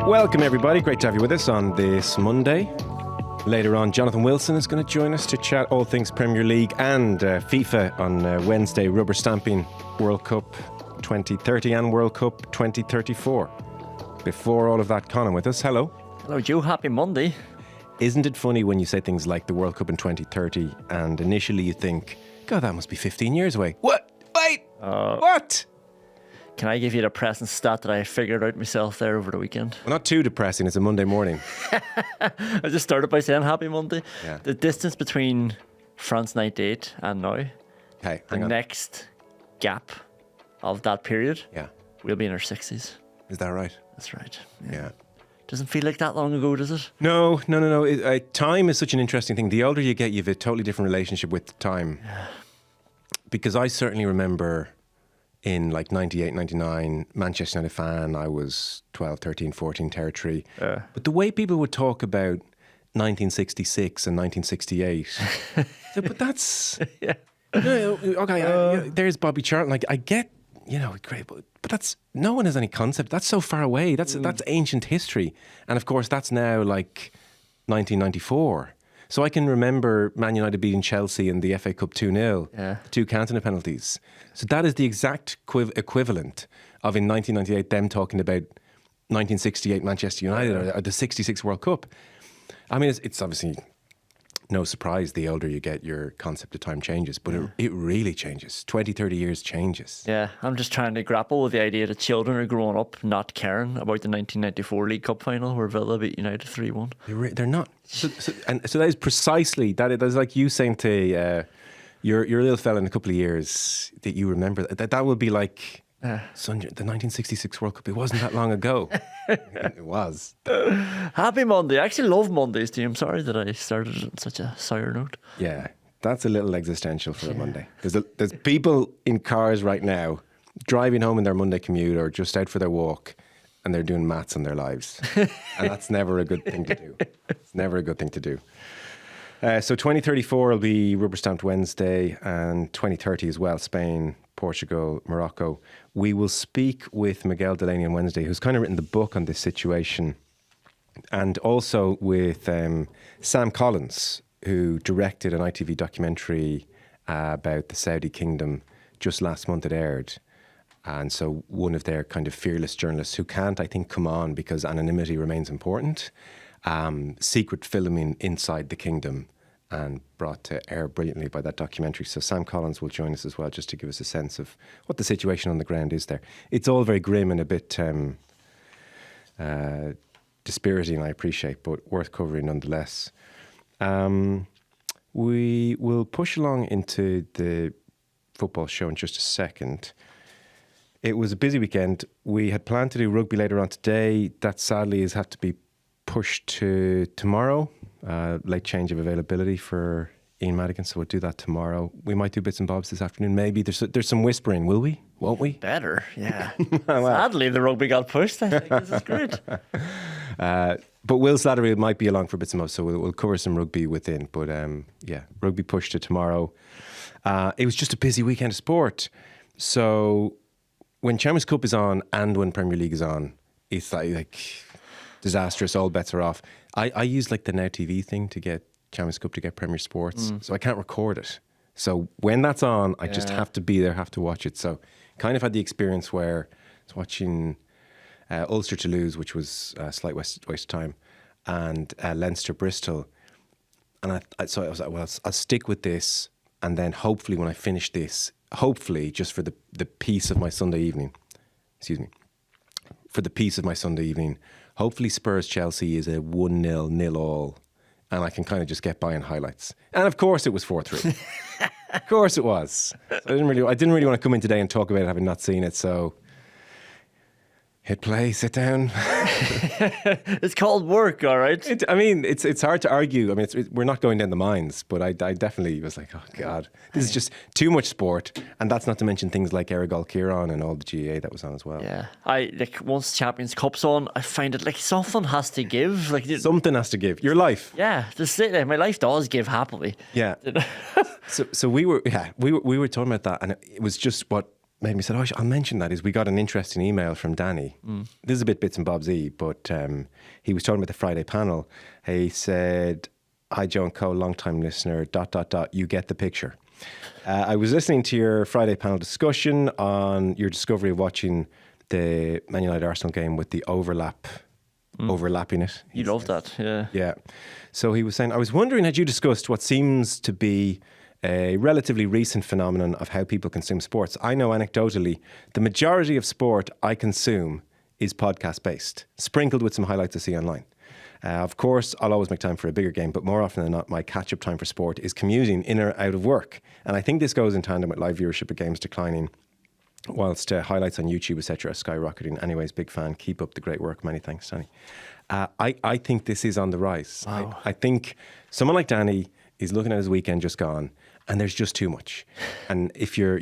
Welcome, everybody. Great to have you with us on this Monday. Later on, Jonathan Wilson is going to join us to chat all things Premier League and FIFA on Wednesday, rubber stamping World Cup 2030 and World Cup 2034. Before all of that, Colin with us. Hello. Hello, Joe. Happy Monday. Isn't it funny when you say things like the World Cup in 2030 and initially you think, God, that must be 15 years away. What? Wait! What? Can I give you the present stat that I figured out myself there over the weekend? Well, not too depressing. It's a Monday morning. I just started by saying happy Monday. Yeah. The distance between France 98 and now, Hey, the hang on. next gap of that period, Yeah. we'll be in our 60s. Is that right? That's right. Yeah. Doesn't feel like that long ago, does it? No. Time is such an interesting thing. The older you get, you have a totally different relationship with time. Yeah. Because I certainly remember in like 98, 99, Manchester United fan, I was 12, 13, 14 territory. But the way people would talk about 1966 and 1968, but that's... Yeah. Okay, there's Bobby Charlton. Like, I get, great, but that's... No one has any concept. That's so far away. That's ancient history. And of course, that's now like 1994. So I can remember Man United beating Chelsea in the FA Cup 2-0, Yeah. 2 Cantona penalties. So that is the exact equivalent of in 1998 them talking about 1968 Manchester United or the 66 World Cup. I mean, it's obviously no surprise the older you get, your concept of time changes, but it really changes. 20, 30 years changes. Yeah, I'm just trying to grapple with the idea that children are growing up not caring about the 1994 League Cup final where Villa beat United 3-1. They're not. So that is precisely, that is like you saying to your little fella in a couple of years that you remember, that will be like, son, the 1966 World Cup, it wasn't that long ago. It was. Happy Monday. I actually love Mondays, Jim. I'm sorry that I started it on such a sour note. Yeah, that's a little existential for a Monday. There's people in cars right now driving home in their Monday commute or just out for their walk and they're doing maths on their lives. And that's never a good thing to do. It's never a good thing to do. So 2034 will be rubber stamped Wednesday and 2030 as well, Spain, Portugal, Morocco. We will speak with Miguel Delaney on Wednesday, who's kind of written the book on this situation, and also with Sam Collins, who directed an ITV documentary about the Saudi kingdom just last month. It aired. And so one of their kind of fearless journalists who can't, I think, come on because anonymity remains important, secret filming inside the kingdom and brought to air brilliantly by that documentary. So Sam Collins will join us as well, just to give us a sense of what the situation on the ground is there. It's all very grim and a bit dispiriting, I appreciate, but worth covering nonetheless. We will push along into the football show in just a second. It was a busy weekend. We had planned to do rugby later on today. That sadly has had to be pushed to tomorrow. Late change of availability for Ian Madigan, so we'll do that tomorrow. We might do bits and bobs this afternoon. Maybe there's some whispering, will we? Won't we? Better, yeah. Sadly, the rugby got pushed. I think this is great. But Will Slattery might be along for bits and bobs, so we'll cover some rugby within. But rugby pushed to tomorrow. It was just a busy weekend of sport. So when Champions Cup is on and when Premier League is on, it's like disastrous, all bets are off. I use like the Now TV thing to get Champions Cup, to get Premier Sports, so I can't record it. So when that's on, I just have to be there, have to watch it. So kind of had the experience where I was watching Ulster Toulouse, which was a slight waste of time, and Leinster Bristol. And so I was like, well, I'll stick with this, and then hopefully when I finish this, hopefully just for the peace of my Sunday evening, hopefully Spurs Chelsea is a 1-0 0-all, and I can kind of just get by in highlights. And of course it was 4-3. Of course it was. So I didn't really want to come in today and talk about it having not seen it. So hit play, sit down. It's called work, all right? It's hard to argue. I mean, we're not going down the mines, but I definitely was like, oh, God, this is just too much sport. And that's not to mention things like Erigol Kieran and all the GAA that was on as well. Yeah. Once Champions Cup's on, I find it like something has to give. Something has to give. Your life. Yeah. My life does give happily. Yeah. So we were talking about that, and it was just what made me say, oh, I'll mention that, is we got an interesting email from Danny. This is a bit bits and bobsy, but he was talking about the Friday panel. He said, hi, Joe and Co, long-time listener, ... You get the picture. I was listening to your Friday panel discussion on your discovery of watching the Man United Arsenal game with the overlapping it. You love that, yeah. Yeah. So he was saying, I was wondering, had you discussed what seems to be a relatively recent phenomenon of how people consume sports? I know anecdotally, the majority of sport I consume is podcast based, sprinkled with some highlights I see online. Of course, I'll always make time for a bigger game, but more often than not, my catch-up time for sport is commuting in or out of work. And I think this goes in tandem with live viewership of games declining, whilst highlights on YouTube, etc., are skyrocketing. Anyways, big fan. Keep up the great work. Many thanks, Danny. I think this is on the rise. Wow. I think someone like Danny is looking at his weekend just gone, and there's just too much. And if you're,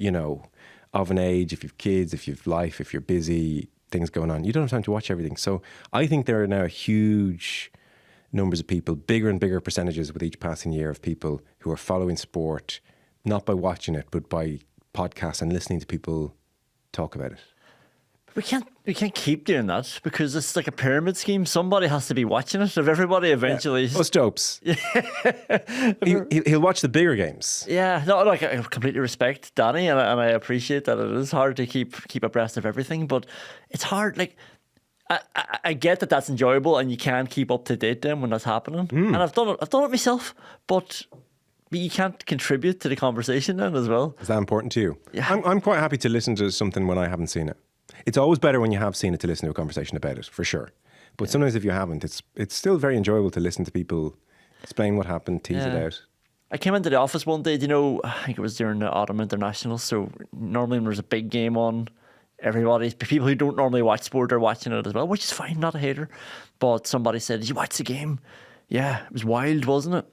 of an age, if you've kids, if you've life, if you're busy, things going on, you don't have time to watch everything. So I think there are now huge numbers of people, bigger and bigger percentages with each passing year of people who are following sport, not by watching it, but by podcasts and listening to people talk about it. We can't keep doing that because it's like a pyramid scheme. Somebody has to be watching it. If everybody eventually... Yeah. Us dopes. He'll watch the bigger games. Yeah. No, like, I completely respect Danny and I appreciate that it is hard to keep abreast of everything, but it's hard. Like, I get that that's enjoyable and you can keep up to date then when that's happening. And I've done it myself, but you can't contribute to the conversation then as well. Is that important to you? Yeah. I'm quite happy to listen to something when I haven't seen it. It's always better when you have seen it to listen to a conversation about it, for sure. But sometimes if you haven't, it's still very enjoyable to listen to people explain what happened, tease it out. I came into the office one day, I think it was during the Autumn International, so normally when there's a big game on, people who don't normally watch sport are watching it as well, which is fine, not a hater. But somebody said, did you watch the game? Yeah, it was wild, wasn't it?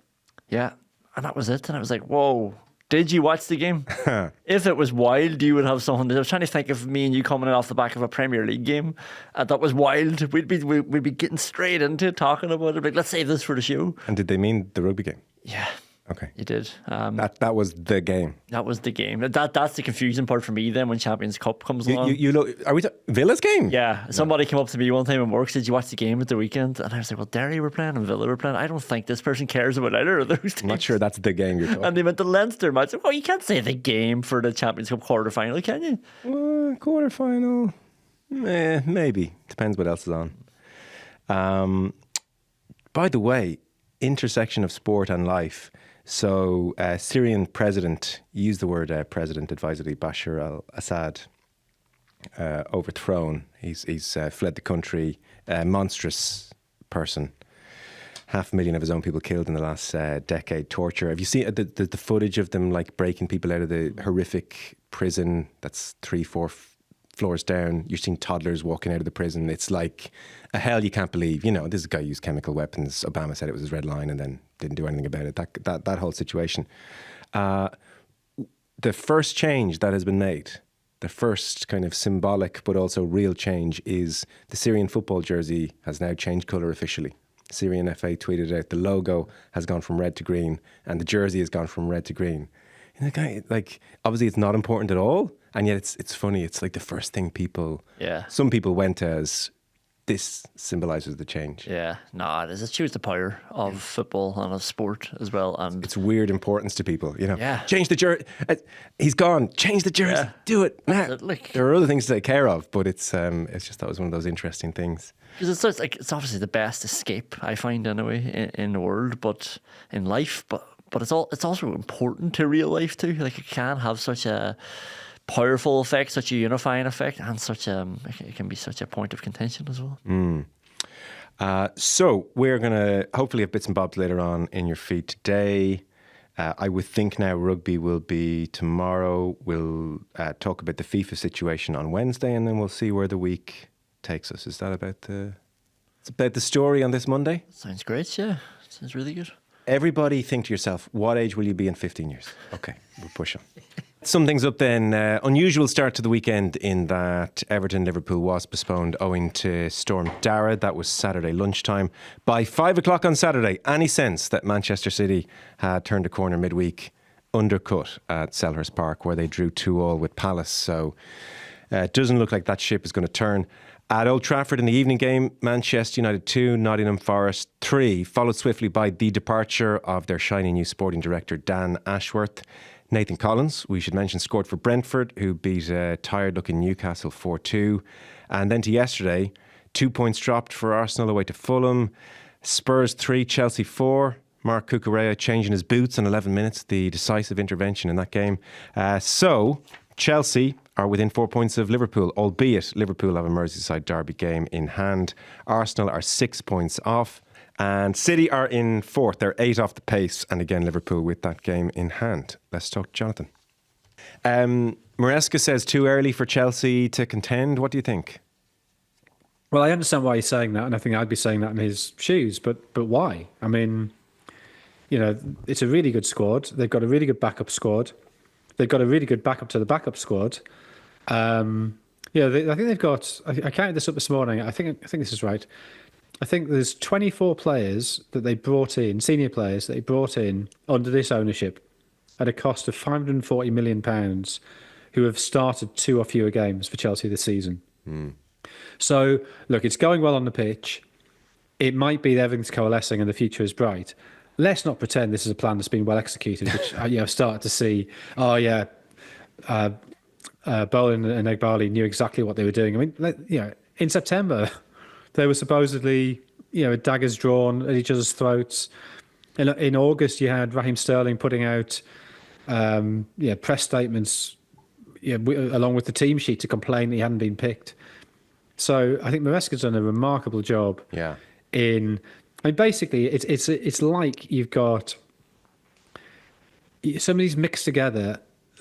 Yeah. And that was it. And I was like, whoa. Did you watch the game? If it was wild, you would have something. I was trying to think of me and you coming in off the back of a Premier League game. That was wild. We'd be getting straight into it, talking about it. Like, let's save this for the show. And did they mean the rugby game? Yeah. Okay. You did. That was the game. That was the game. That's the confusing part for me then when Champions Cup comes along. Are we Villa's game? Yeah. Somebody came up to me one time in work, said, did you watch the game at the weekend? And I was like, well, Derry were playing and Villa were playing. I don't think this person cares about either of those teams. I'm not sure that's the game you're talking about. And they meant the Leinster match. Oh, you can't say the game for the Champions Cup quarter-final, can you? Quarter-final. Maybe. Depends what else is on. By the way, intersection of sport and life. So, Syrian president, used the word president advisedly, Bashar al-Assad, overthrown. He's fled the country, monstrous person. 500,000 of his own people killed in the last decade, torture. Have you seen the footage of them like breaking people out of the horrific prison that's 3-4 floors down? You're seeing toddlers walking out of the prison. It's like a hell you can't believe. This guy used chemical weapons. Obama said it was his red line and then didn't do anything about it. That whole situation. The first change that has been made, the first kind of symbolic but also real change, is the Syrian football jersey has now changed colour officially. Syrian FA tweeted out the logo has gone from red to green and the jersey has gone from red to green. Like, obviously it's not important at all, and yet it's funny. It's like the first thing some people went as, this symbolises the change. Yeah, no, it is. It shows the power of football and of sport as well. And it's weird importance to people, Yeah. Change the jersey. He's gone. Change the jersey. Yeah. Do it now. There are other things to take care of, but it's just, that was one of those interesting things. Because it's obviously the best escape, I find, anyway, in the world, but in life, but it's also important to real life too. Like, it can have such a powerful effect, such a unifying effect, and it can be such a point of contention as well. So we're going to hopefully have bits and bobs later on in your feed today. I would think now rugby will be tomorrow. We'll talk about the FIFA situation on Wednesday, and then we'll see where the week takes us. Is that about the story on this Monday? Sounds great, yeah. Sounds really good. Everybody think to yourself, what age will you be in 15 years? Okay, we'll push on. Some things up then. Unusual start to the weekend in that Everton-Liverpool was postponed owing to Storm Dara. That was Saturday lunchtime. By 5 o'clock on Saturday, any sense that Manchester City had turned a corner midweek? undercut at Selhurst Park, where they drew 2-2 with Palace. So it doesn't look like that ship is going to turn. At Old Trafford in the evening game, Manchester United 2, Nottingham Forest 3, followed swiftly by the departure of their shiny new sporting director, Dan Ashworth. Nathan Collins, we should mention, scored for Brentford, who beat tired-looking Newcastle 4-2. And then to yesterday, 2 points dropped for Arsenal away to Fulham. Spurs 3, Chelsea 4. Mark Cucurella changing his boots in 11 minutes, the decisive intervention in that game. So Chelsea are within 4 points of Liverpool, albeit Liverpool have a Merseyside derby game in hand. Arsenal are 6 points off. And City are in fourth. They're 8 off the pace. And again, Liverpool with that game in hand. Let's talk to Jonathan. Maresca says too early for Chelsea to contend. What do you think? Well, I understand why he's saying that, and I think I'd be saying that in his shoes. But why? I mean, you know, it's a really good squad. They've got a really good backup squad. They've got a really good backup to the backup squad. I think they've got. I counted this up this morning. I think this is right. I think there's 24 players that they brought in, senior players that they brought in under this ownership at a cost of £540 million, who have started 2 or fewer games for Chelsea this season. So, look, it's going well on the pitch. It might be that everything's coalescing and the future is bright. Let's not pretend this is a plan that's been well executed, which I've started to see. Bowen and Egbali knew exactly what they were doing. I mean, in September, there were supposedly, daggers drawn at each other's throats. In August, you had Raheem Sterling putting out, press statements, along with the team sheet to complain that he hadn't been picked. So I think Maresca's done a remarkable job. Yeah. Basically, it's like you've got some of these mixed together,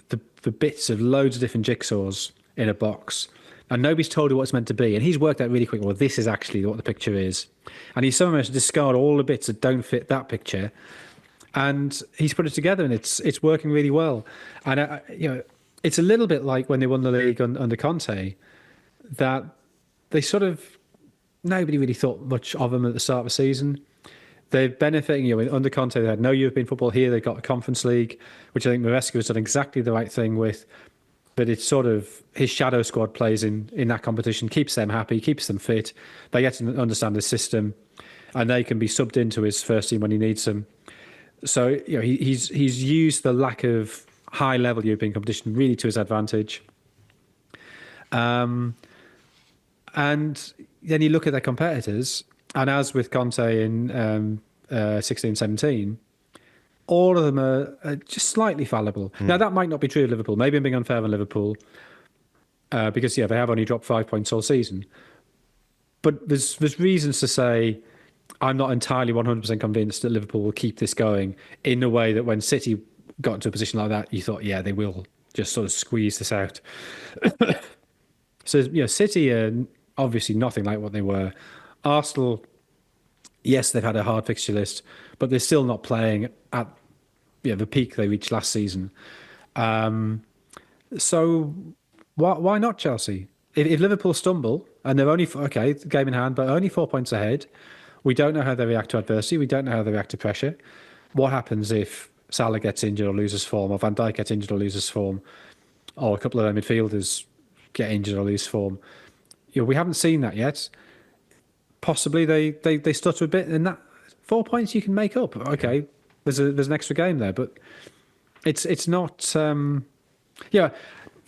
the bits of loads of different jigsaws in a box, and nobody's told you what it's meant to be. And he's worked out really quick, well, this is actually what the picture is. And he's somehow managed to discard all the bits that don't fit that picture. And he's put it together, and it's working really well. And, it's a little bit like when they won the league under Conte, that they sort of, nobody really thought much of them at the start of the season. They're benefiting, under Conte, they had no European football. Here they've got a Conference League, which I think Maresca has done exactly the right thing with. But it's sort of his shadow squad plays in that competition, keeps them happy, keeps them fit. They get to understand the system, and they can be subbed into his first team when he needs them. So he's used the lack of high level European competition really to his advantage. And then you look at their competitors, and as with Conte in 16-17, all of them are just slightly fallible. Now, that might not be true of Liverpool. Maybe I'm being unfair on Liverpool because, they have only dropped 5 points all season. But there's reasons to say I'm not entirely 100% convinced that Liverpool will keep this going in a way that when City got into a position like that, you thought, yeah, they will just sort of squeeze this out. So, City are obviously nothing like what they were. Arsenal, yes, they've had a hard fixture list, but they're still not playing at the peak they reached last season. So why not Chelsea? If Liverpool stumble and they're only game in hand, but only 4 points ahead, we don't know how they react to adversity. We don't know how they react to pressure. What happens if Salah gets injured or loses form, or Van Dijk gets injured or loses form, or a couple of their midfielders get injured or lose form? We haven't seen that yet. Possibly they stutter a bit, and that 4 points you can make up. Okay, there's an extra game there, but it's not.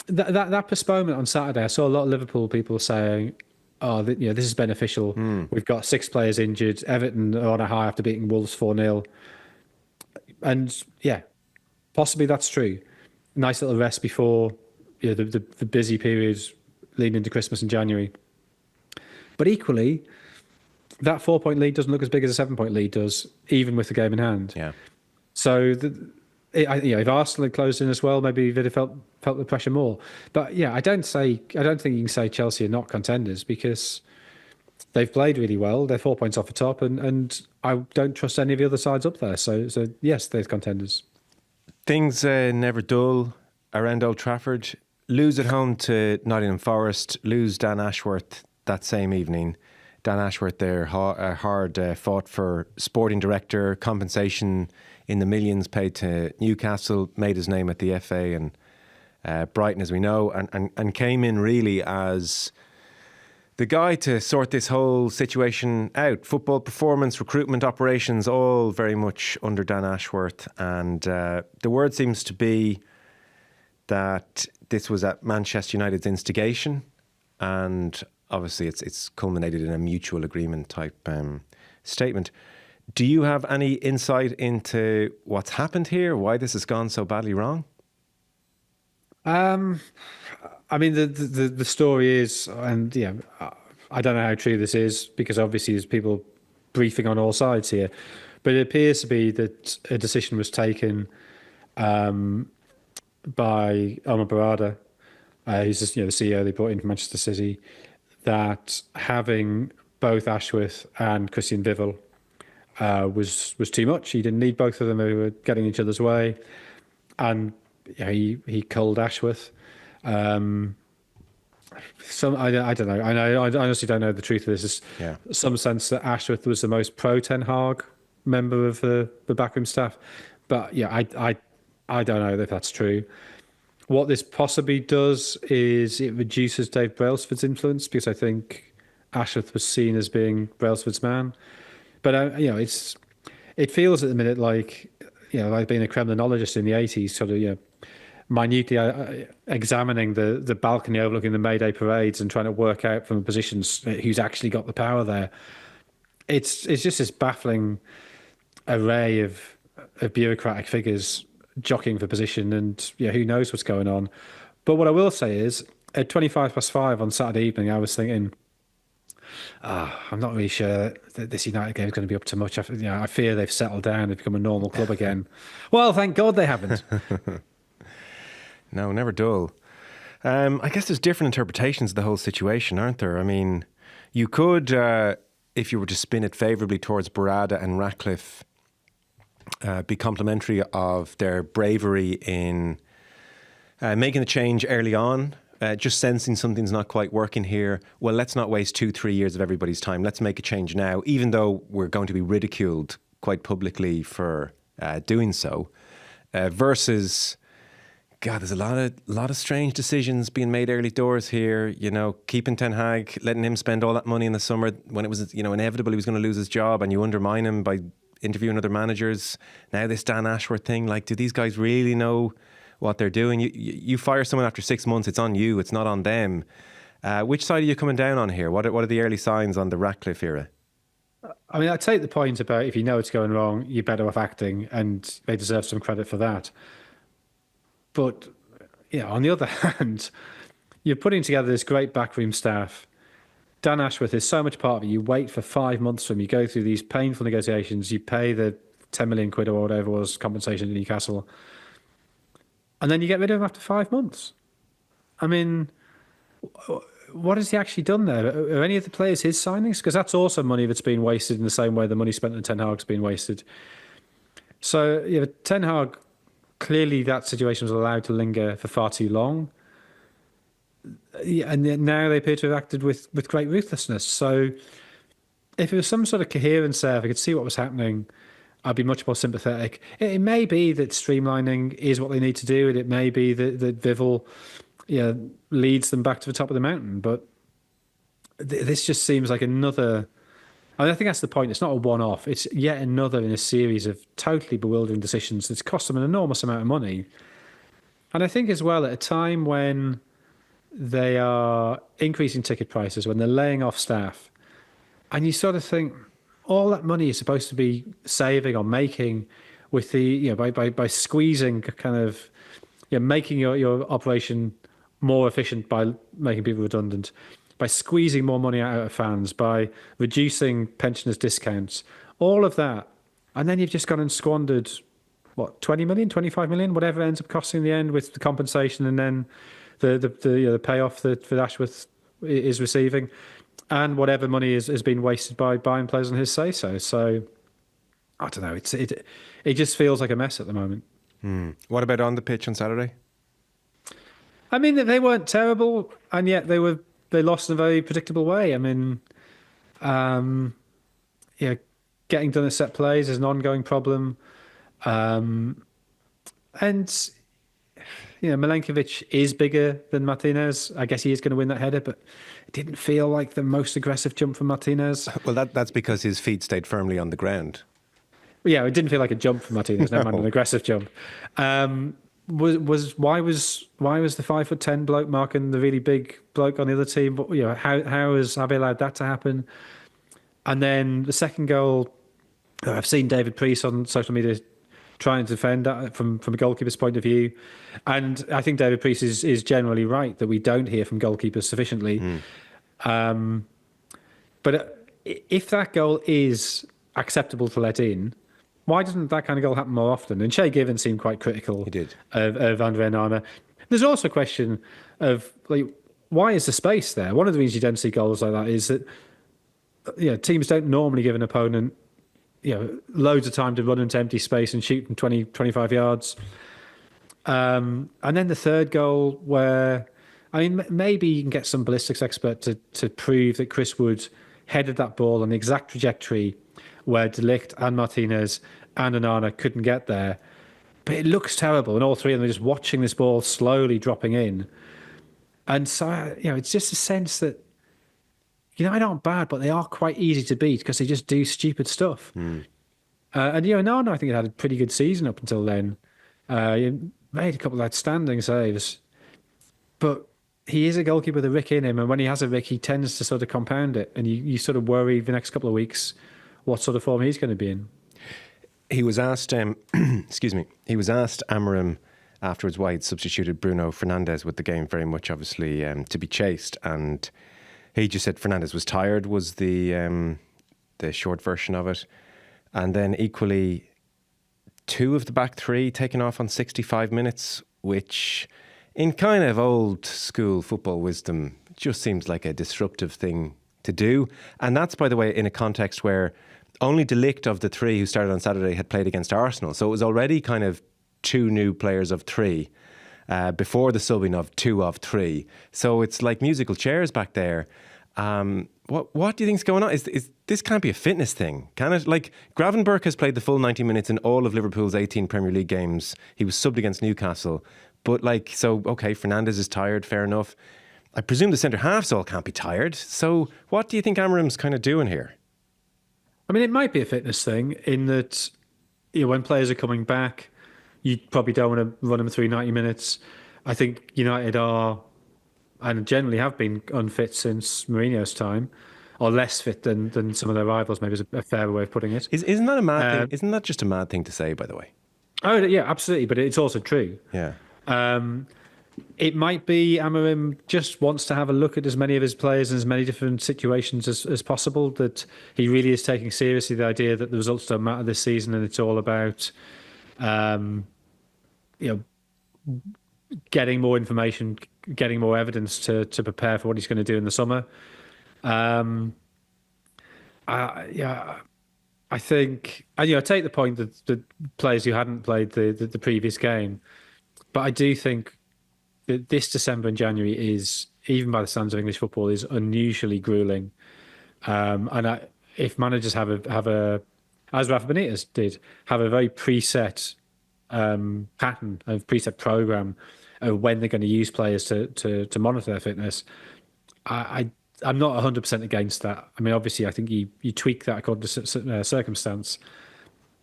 That postponement on Saturday, I saw a lot of Liverpool people saying, "Oh, this is beneficial. We've got 6 players injured. Everton are on a high after beating Wolves 4-0." And possibly that's true. Nice little rest before the busy periods leading into Christmas and January. But equally, that 4 point lead doesn't look as big as a 7 point lead does, even with the game in hand. Yeah. So, if Arsenal had closed in as well, maybe they'd have felt the pressure more. But I don't think you can say Chelsea are not contenders, because they've played really well. They're 4 points off the top, and I don't trust any of the other sides up there. So yes, they're contenders. Things never dull around Old Trafford. Lose at home to Nottingham Forest. Lose Dan Ashworth that same evening. Dan Ashworth there hard fought for sporting director, compensation in the millions paid to Newcastle, made his name at the FA and Brighton, as we know, and came in really as the guy to sort this whole situation out. Football performance, recruitment, operations, all very much under Dan Ashworth. And the word seems to be that this was at Manchester United's instigation, and obviously it's culminated in a mutual agreement type statement. Do you have any insight into what's happened here, why this has gone so badly wrong? I mean, the story is, and I don't know how true this is, because obviously there's people briefing on all sides here, but it appears to be that a decision was taken by Omar Barada, who's just, the CEO they brought in from Manchester City, that having both Ashworth and Christian Vivel was too much. He didn't need both of them; they were getting each other's way, and he culled Ashworth. I don't know. I honestly don't know the truth of this. There's some sense that Ashworth was the most pro Ten Hag member of the backroom staff, but I don't know if that's true. What this possibly does is it reduces Dave Brailsford's influence, because I think Ashworth was seen as being Brailsford's man. But it feels at the minute like being a criminologist in the 80s, sort of minutely examining the balcony overlooking the May Day parades and trying to work out from positions who's actually got the power there. It's just this baffling array of bureaucratic figures jockeying for position, and who knows what's going on. But what I will say is, at 5:25 on Saturday evening, I was thinking, I'm not really sure that this United game is going to be up to much. I fear they've settled down, they've become a normal club again. Well, thank God they haven't. No, never dull. I guess there's different interpretations of the whole situation, aren't there? I mean, you could, if you were to spin it favourably towards Barada and Ratcliffe, be complimentary of their bravery in making the change early on, just sensing something's not quite working here. Well, let's not waste 2-3 years of everybody's time. Let's make a change now, even though we're going to be ridiculed quite publicly for doing so. Versus, God, there's a lot of strange decisions being made early doors here. Keeping Ten Hag, letting him spend all that money in the summer when it was inevitable he was going to lose his job, and you undermine him by interviewing other managers. Now this Dan Ashworth thing, do these guys really know what they're doing? You fire someone after 6 months, it's on you, it's not on them. Which side are you coming down on here? What are the early signs on the Ratcliffe era? I mean, I take the point about if you know it's going wrong, you're better off acting, and they deserve some credit for that. But on the other hand, you're putting together this great backroom staff. Dan Ashworth is so much part of it. You wait for 5 months for him. You go through these painful negotiations. You pay the 10 million quid or whatever was compensation to Newcastle. And then you get rid of him after 5 months. I mean, what has he actually done there? Are any of the players his signings? Because that's also money that's been wasted in the same way the money spent on Ten Hag's been wasted. So, Ten Hag, clearly that situation was allowed to linger for far too long. And now they appear to have acted with great ruthlessness. So if it was some sort of coherence there, if I could see what was happening, I'd be much more sympathetic. It may be that streamlining is what they need to do, and it may be that Vivel leads them back to the top of the mountain. But this just seems like another... I think that's the point. It's not a one-off. It's yet another in a series of totally bewildering decisions that's cost them an enormous amount of money. And I think as well, at a time when they are increasing ticket prices, when they're laying off staff, and you sort of think all that money is supposed to be saving or making with the by squeezing kind of making your operation more efficient by making people redundant, by squeezing more money out of fans, by reducing pensioners' discounts, all of that, and then you've just gone and squandered 20 million, 25 million, whatever it ends up costing in the end with the compensation, and then the payoff that Ashworth is receiving, and whatever money has been wasted by buying players on his say-so. So, I don't know. It just feels like a mess at the moment. What about on the pitch on Saturday? I mean, they weren't terrible, and yet they lost in a very predictable way. I mean, getting done at set plays is an ongoing problem. And Milenkovic is bigger than Martinez. I guess he is going to win that header, but it didn't feel like the most aggressive jump from Martinez. Well, that's because his feet stayed firmly on the ground. Yeah, it didn't feel like a jump from Martinez. No, an aggressive jump. Why was the 5'10" bloke marking the really big bloke on the other team? But how have they allowed that to happen? And then the second goal, I've seen David Priest on social media trying to defend that from a goalkeeper's point of view, and I think David Priest is generally right that we don't hear from goalkeepers sufficiently. But if that goal is acceptable to let in, why doesn't that kind of goal happen more often? And Shay Given seemed quite critical of Andre Onana. There's also a question of why is the space there? One of the reasons you don't see goals like that is that teams don't normally give an opponent loads of time to run into empty space and shoot from 20, 25 yards. And then the third goal where, maybe you can get some ballistics expert to prove that Chris Wood headed that ball on the exact trajectory where De Ligt and Martinez and Onana couldn't get there. But it looks terrible, and all three of them are just watching this ball slowly dropping in. And so, it's just a sense that United aren't bad, but they are quite easy to beat because they just do stupid stuff. And Onana, I think, had a pretty good season up until then. He made a couple of outstanding saves. But he is a goalkeeper with a rick in him, and when he has a rick, he tends to sort of compound it, and you sort of worry the next couple of weeks what sort of form he's going to be in. He was asked, he was asked, Amarim, afterwards why he'd substituted Bruno Fernandes with the game very much, obviously, to be chased, and he just said Fernandes was tired, was the short version of it. And then equally, two of the back three taken off on 65 minutes, which in kind of old school football wisdom just seems like a disruptive thing to do. And that's, by the way, in a context where only De Ligt of the three who started on Saturday had played against Arsenal. So it was already kind of two new players of three before the subbing of two of three. So it's like musical chairs back there. What do you think's going on? Is this can't be a fitness thing, can it? Like, Gravenberch has played the full 90 minutes in all of Liverpool's 18 Premier League games. He was subbed against Newcastle. But okay, Fernandes is tired, fair enough. I presume the centre-halves all can't be tired. So what do you think Amarim's kind of doing here? It might be a fitness thing in that when players are coming back, you probably don't want to run them through 90 minutes. I think United are, and generally have been, unfit since Mourinho's time, or less fit than some of their rivals, maybe is a fairer way of putting it. Isn't that a mad thing? Isn't that just a mad thing to say, by the way? Oh, yeah, absolutely. But it's also true. Yeah. It might be Amarim just wants to have a look at as many of his players in as many different situations as possible, that he really is taking seriously the idea that the results don't matter this season and it's all about, getting more information, getting more evidence to prepare for what he's going to do in the summer. I think, and I take the point that the players who hadn't played the previous game, but I do think that this December and January is, even by the standards of English football, is unusually grueling. And if managers have a, as Rafa Benitez did, have a very preset pattern, a preset program of when they're going to use players to monitor their fitness, I'm not 100% against that. Obviously, I think you tweak that according to circumstance.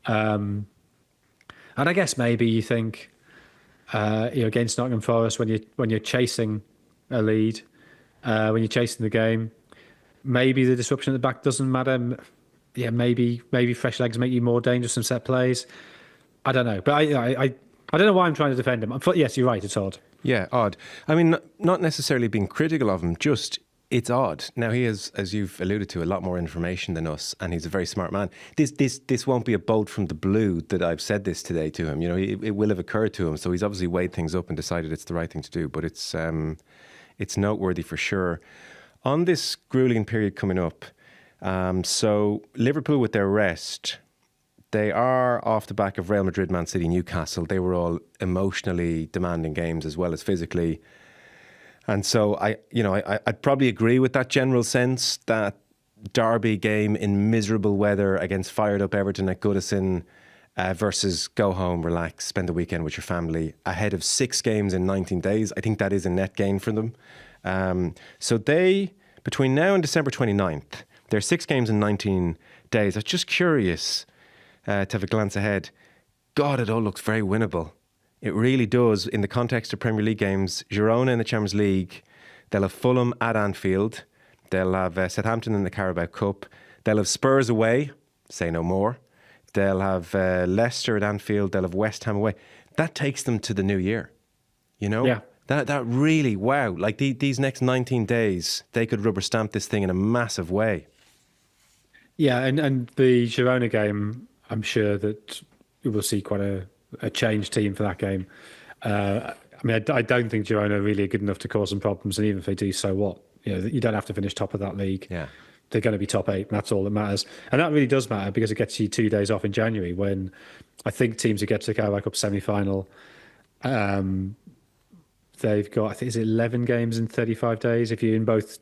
And I guess maybe you think, against Nottingham Forest, when you're chasing a lead, when you're chasing the game, maybe the disruption at the back doesn't matter. Yeah, maybe fresh legs make you more dangerous in set plays. I don't know, but I don't know why I'm trying to defend him. Yes, you're right. It's odd. Yeah, odd. Not necessarily being critical of him, just it's odd. Now, he has, as you've alluded to, a lot more information than us, and he's a very smart man. This won't be a bolt from the blue that I've said this today to him. It will have occurred to him, so he's obviously weighed things up and decided it's the right thing to do. But it's noteworthy for sure. On this grueling period coming up, so Liverpool with their rest, they are off the back of Real Madrid, Man City, Newcastle. They were all emotionally demanding games as well as physically. And so I'd probably agree with that general sense that derby game in miserable weather against fired up Everton at Goodison, versus go home, relax, spend the weekend with your family ahead of 6 games in 19 days. I think that is a net gain for them. So they, between now and December 29th, there are 6 games in 19 days. I was just curious to have a glance ahead. God, it all looks very winnable. It really does. In the context of Premier League games, Girona in the Champions League, they'll have Fulham at Anfield. They'll have Southampton in the Carabao Cup. They'll have Spurs away, say no more. They'll have Leicester at Anfield. They'll have West Ham away. That takes them to the new year, you know? Yeah. That really, wow. Like these next 19 days, they could rubber stamp this thing in a massive way. Yeah, and the Girona game, I'm sure that we will see quite a changed team for that game. I mean, I don't think Girona are really good enough to cause some problems, and even if they do, so what? You know, you don't have to finish top of that league. Yeah. They're going to be top 8, and that's all that matters. And that really does matter because it gets you 2 days off in January when I think teams who get to the Carabao Cup semi-final, they've got, I think, is it 11 games in 35 days if you're in both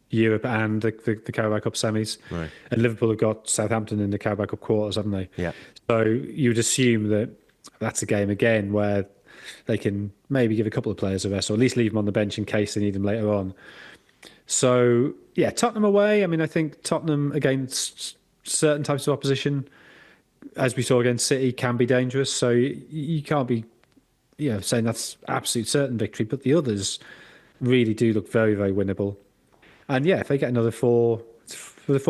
Europe and the Carabao Cup semis. Right. And Liverpool have got Southampton in the Carabao Cup quarters, haven't they? Yeah. So you would assume that that's a game again where they can maybe give a couple of players a rest or at least leave them on the bench in case they need them later on. So, yeah, Tottenham away. I mean, I think Tottenham against certain types of opposition, as we saw against City, can be dangerous. So you can't be saying that's absolute certain victory, but the others really do look very, very winnable. And yeah, if they get another 4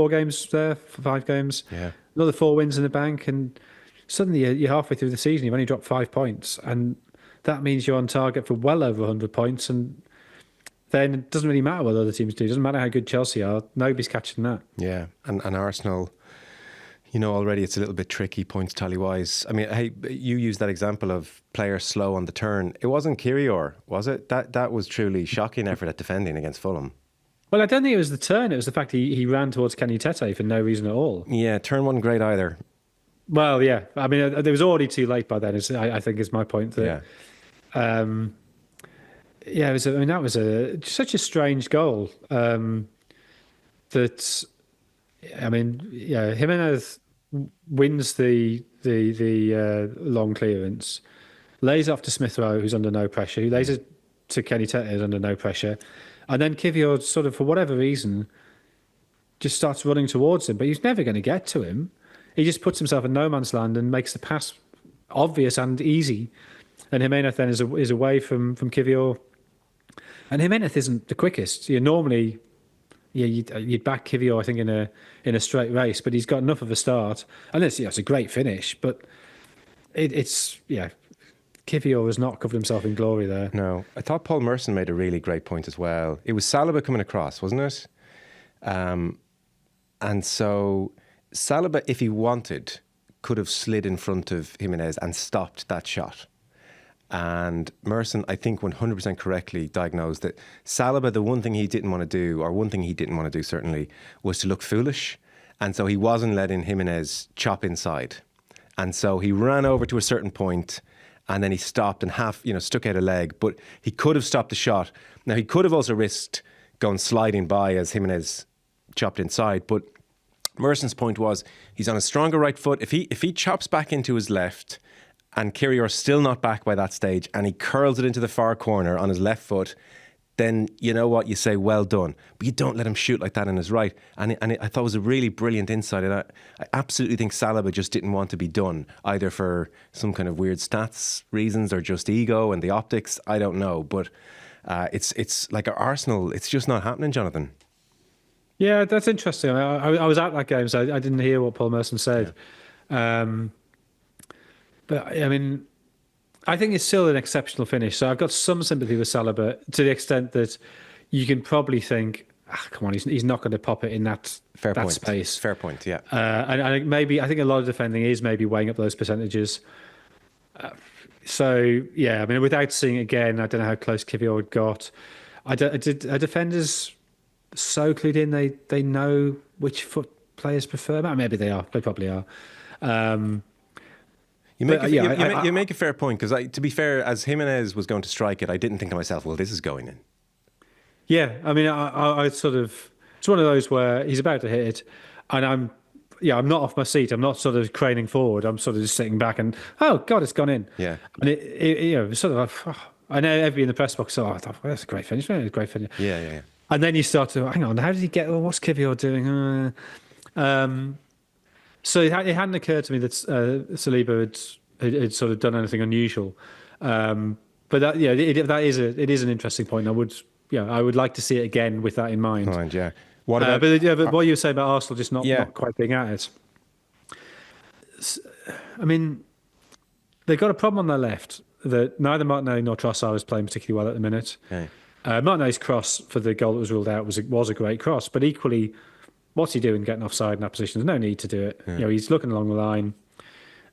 games there, 5 games, another 4 wins in the bank, and suddenly you're halfway through the season, you've only dropped 5 points, and that means you're on target for well over 100 points, and then it doesn't really matter what other teams do. It doesn't matter how good Chelsea are. Nobody's catching that. Yeah, and Arsenal, you know, already it's a little bit tricky points tally-wise. I mean, hey, you used that example of players slow on the turn. It wasn't Kirior, was it? That was truly shocking effort at defending against Fulham. Well, I don't think it was the turn. It was the fact he ran towards Kenny Tete for no reason at all. Yeah, turn wasn't great either. Well, yeah. I mean, it was already too late by then, I think is my point. That, yeah, it was. I mean, that was such a strange goal. That, I mean, yeah, Jimenez wins the long clearance, lays off to Smith Rowe, who's under no pressure, who lays it to Kenny Tete, who's under no pressure, and then Kivior sort of, for whatever reason, just starts running towards him, but he's never going to get to him. He just puts himself in no man's land and makes the pass obvious and easy. And Jimenez then is away from Kivior. And Jimenez isn't the quickest. Normally, you'd back Kivior, I think, in a straight race, but he's got enough of a start. And it's a great finish, but it's Kivior has not covered himself in glory there. No, I thought Paul Merson made a really great point as well. It was Saliba coming across, wasn't it? And so Saliba, if he wanted, could have slid in front of Jimenez and stopped that shot. And Merson, I think 100% correctly diagnosed that Saliba, the one thing he didn't want to do, or one thing he didn't want to do certainly, was to look foolish. And so he wasn't letting Jimenez chop inside. And so he ran over to a certain point and then he stopped and stuck out a leg. But he could have stopped the shot. Now, he could have also risked going sliding by as Jimenez chopped inside. But Merson's point was he's on a stronger right foot. If he chops back into his left and Kirior's still not back by that stage and he curls it into the far corner on his left foot, then you know what, you say, well done. But you don't let him shoot like that on his right. And I thought it was a really brilliant insight. And I absolutely think Saliba just didn't want to be done, either for some kind of weird stats reasons or just ego and the optics. I don't know. But it's like Arsenal, it's just not happening, Jonathan. Yeah, that's interesting. I was at that game, so I didn't hear what Paul Merson said. Yeah. But, I mean, I think it's still an exceptional finish. So I've got some sympathy with Saliba to the extent that you can probably think, come on, he's not going to pop it in that space. Fair point, yeah. And I think a lot of defending is maybe weighing up those percentages. So, yeah, I mean, without seeing it again, I don't know how close Kivior got. Are defenders so clued in they know which foot players prefer? Maybe they are. They probably are. You make a fair point, because to be fair, as Jimenez was going to strike it, I didn't think to myself, well, this is going in. Yeah, I mean, I sort of, it's one of those where he's about to hit it, and I'm not off my seat. I'm not sort of craning forward. I'm sort of just sitting back and, oh God, it's gone in. Yeah. And it sort of like, I know everybody in the press box. Oh, I thought, well, that's a great finish. That's a great finish. Yeah. And then you start to, hang on, how did he get? What's Kivior doing? So it hadn't occurred to me that Saliba had sort of done anything unusual. But that, it is an interesting point. I would like to see it again with that in mind. Yeah. What about? But what you were saying about Arsenal just not quite being at it. I mean, they've got a problem on their left that neither Martinelli nor Trossard is playing particularly well at the minute. Okay. Martinelli's cross for the goal that was ruled out was a great cross, but equally, what's he doing getting offside in that position? There's no need to do it. Yeah. He's looking along the line,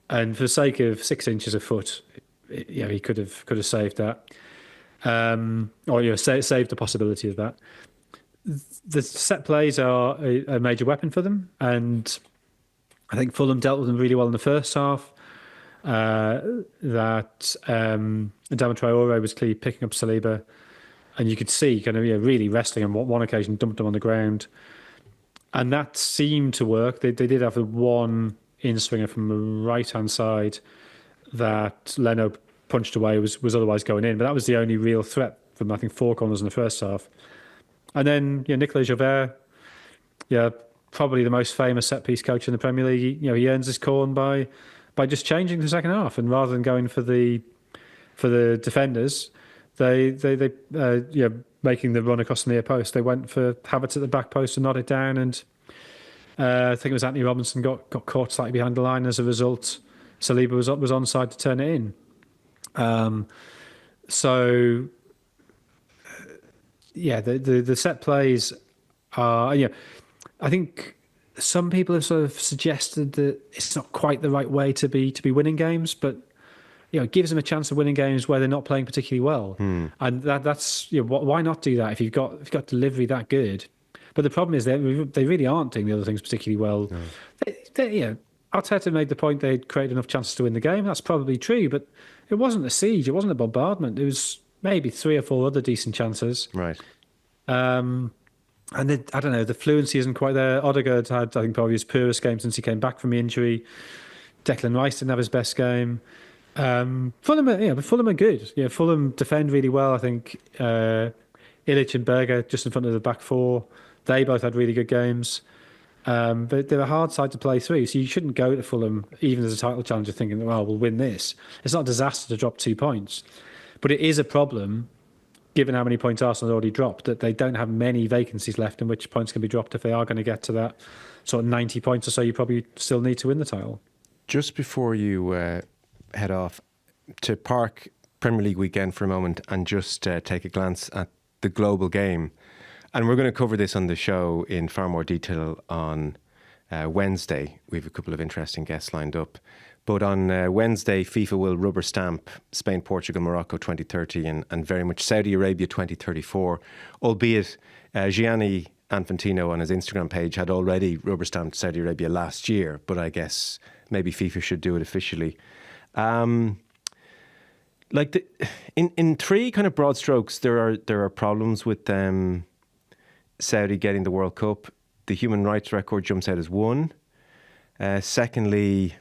and for the sake of 6 inches of foot, he could have saved that, or saved the possibility of that. The set plays are a major weapon for them, and I think Fulham dealt with them really well in the first half. Adama Traore was clearly picking up Saliba, and you could see kind of really wrestling on one occasion, dumped him on the ground, and that seemed to work. They did have the one in-swinger from the right-hand side that Leno punched away was otherwise going in, but that was the only real threat from I think 4 corners in the first half. And then Nicolas Jaubert, probably the most famous set-piece coach in the Premier League. He earns his corn by just changing the second half, and rather than going for the defenders, they making the run across the near post, they went for Havertz at the back post to knot it down, and I think it was Anthony Robinson got caught slightly behind the line. As a result, Saliba was onside to turn it in. The set plays are, I think some people have sort of suggested that it's not quite the right way to be winning games, but it gives them a chance of winning games where they're not playing particularly well, and that's why not do that if you've got delivery that good? But the problem is they really aren't doing the other things particularly well. No. Arteta made the point they'd created enough chances to win the game. That's probably true, but it wasn't a siege. It wasn't a bombardment. It was maybe 3 or 4 other decent chances. Right. And then, I don't know, the fluency isn't quite there. Odegaard had, I think, probably his poorest game since he came back from the injury. Declan Rice didn't have his best game. Fulham are good. Fulham defend really well. I think Illich and Berger just in front of the back four. They both had really good games. But they're a hard side to play through, so you shouldn't go to Fulham, even as a title challenger, thinking, well, we'll win this. It's not a disaster to drop 2 points. But it is a problem, given how many points Arsenal have already dropped, that they don't have many vacancies left in which points can be dropped if they are going to get to that sort of 90 points or so. You probably still need to win the title. Just before you head off, to park Premier League weekend for a moment and just take a glance at the global game. And we're going to cover this on the show in far more detail on Wednesday. We have a couple of interesting guests lined up. But on Wednesday, FIFA will rubber stamp Spain, Portugal, Morocco 2030 and very much Saudi Arabia 2034, albeit Gianni Infantino on his Instagram page had already rubber stamped Saudi Arabia last year, but I guess maybe FIFA should do it officially. In 3 kind of broad strokes, there are problems with Saudi getting the World Cup. The human rights record jumps out as 1. Secondly,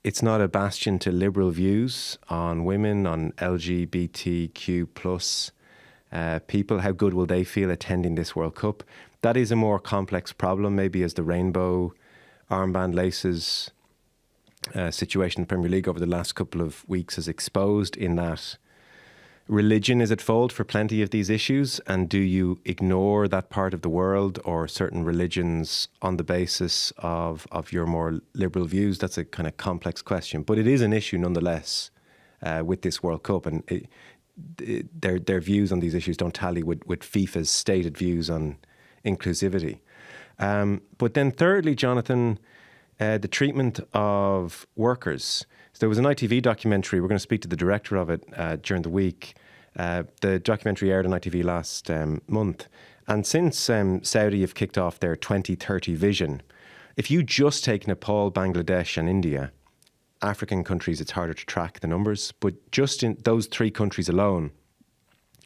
it's not a bastion to liberal views on women, on LGBTQ plus people. How good will they feel attending this World Cup? That is a more complex problem, maybe, as the rainbow armband laces situation in the Premier League over the last couple of weeks has exposed, in that religion is at fault for plenty of these issues. And do you ignore that part of the world or certain religions on the basis of your more liberal views? That's a kind of complex question. But it is an issue nonetheless with this World Cup. And their views on these issues don't tally with FIFA's stated views on inclusivity. But then thirdly, Jonathan, the treatment of workers. So there was an ITV documentary. We're going to speak to the director of it during the week. The documentary aired on ITV last month. And since Saudi have kicked off their 2030 vision, if you just take Nepal, Bangladesh and India, African countries, it's harder to track the numbers, but just in those 3 countries alone,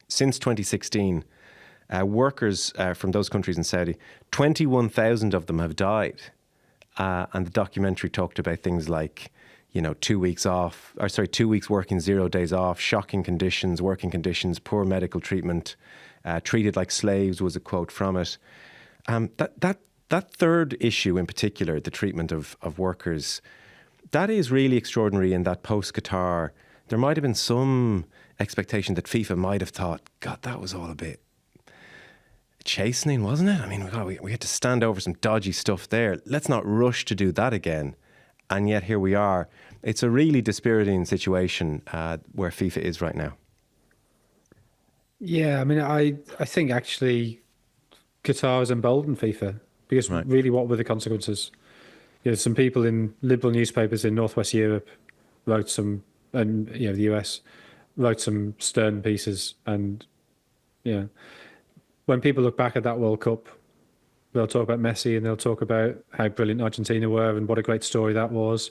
since 2016, workers from those countries in Saudi, 21,000 of them have died and the documentary talked about things like, 2 weeks off, 2 weeks working, 0 days off, shocking conditions, working conditions, poor medical treatment, treated like slaves was a quote from it. That third issue in particular, the treatment of workers, that is really extraordinary in that post-Qatar, there might have been some expectation that FIFA might have thought, God, that was all a bit chastening, wasn't it? I mean, we had to stand over some dodgy stuff there. Let's not rush to do that again. And yet here we are. It's a really dispiriting situation where FIFA is right now. Yeah, I mean, I think actually Qatar has emboldened FIFA because really what were the consequences? Some people in liberal newspapers in Northwest Europe wrote some, and the US wrote some stern pieces. And when people look back at that World Cup, they'll talk about Messi and they'll talk about how brilliant Argentina were and what a great story that was.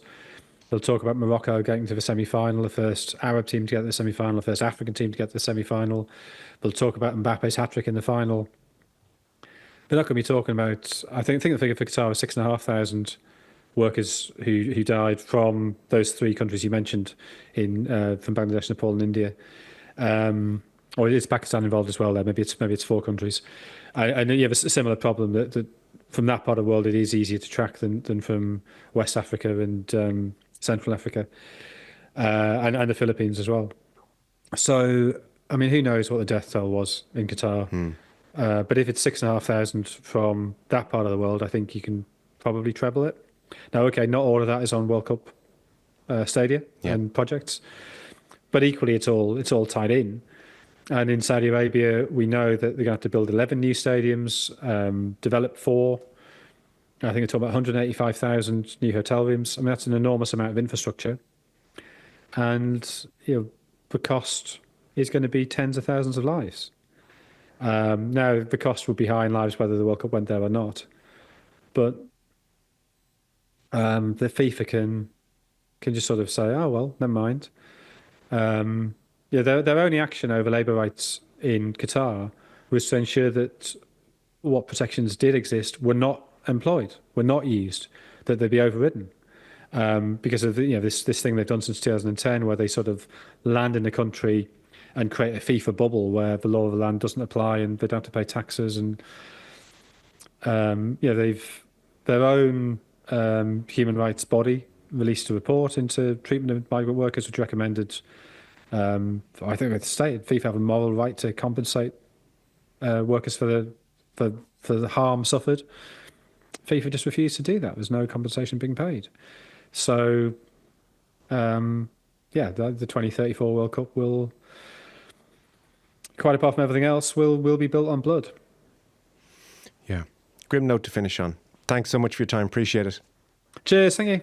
They'll talk about Morocco getting to the semi-final, the first Arab team to get to the semi-final, the first African team to get to the semi-final. They'll talk about Mbappe's hat-trick in the final. They're not going to be talking about, I think the figure for Qatar was 6,500 workers who died from those three countries you mentioned, from Bangladesh, Nepal and India. Or is Pakistan involved as well there? Maybe it's four countries. I know you have a similar problem that from that part of the world it is easier to track than from West Africa and Central Africa, and the Philippines as well. So, I mean, who knows what the death toll was in Qatar? But if it's 6,500 from that part of the world, I think you can probably treble it. Now, okay, not all of that is on World Cup stadia and projects, but equally it's all tied in. And in Saudi Arabia, we know that they're going to have to build 11 new stadiums, develop 4. I think they're talking about 185,000 new hotel rooms. I mean, that's an enormous amount of infrastructure. And, the cost is going to be tens of thousands of lives. Now, the cost would be high in lives whether the World Cup went there or not. But the FIFA can just sort of say, oh, well, never mind. Their only action over labour rights in Qatar was to ensure that what protections did exist were not employed, were not used, that they'd be overridden. Because of this thing they've done since 2010, where they sort of land in the country and create a FIFA bubble where the law of the land doesn't apply and they don't have to pay taxes. And they've their own human rights body released a report into treatment of migrant workers, which recommended. I think it's stated FIFA have a moral right to compensate workers for the harm suffered. FIFA just refused to do that. There's no compensation being paid. So, the 2034 World Cup will, quite apart from everything else, will be built on blood. Yeah. Grim note to finish on. Thanks so much for your time. Appreciate it. Cheers. Thank you.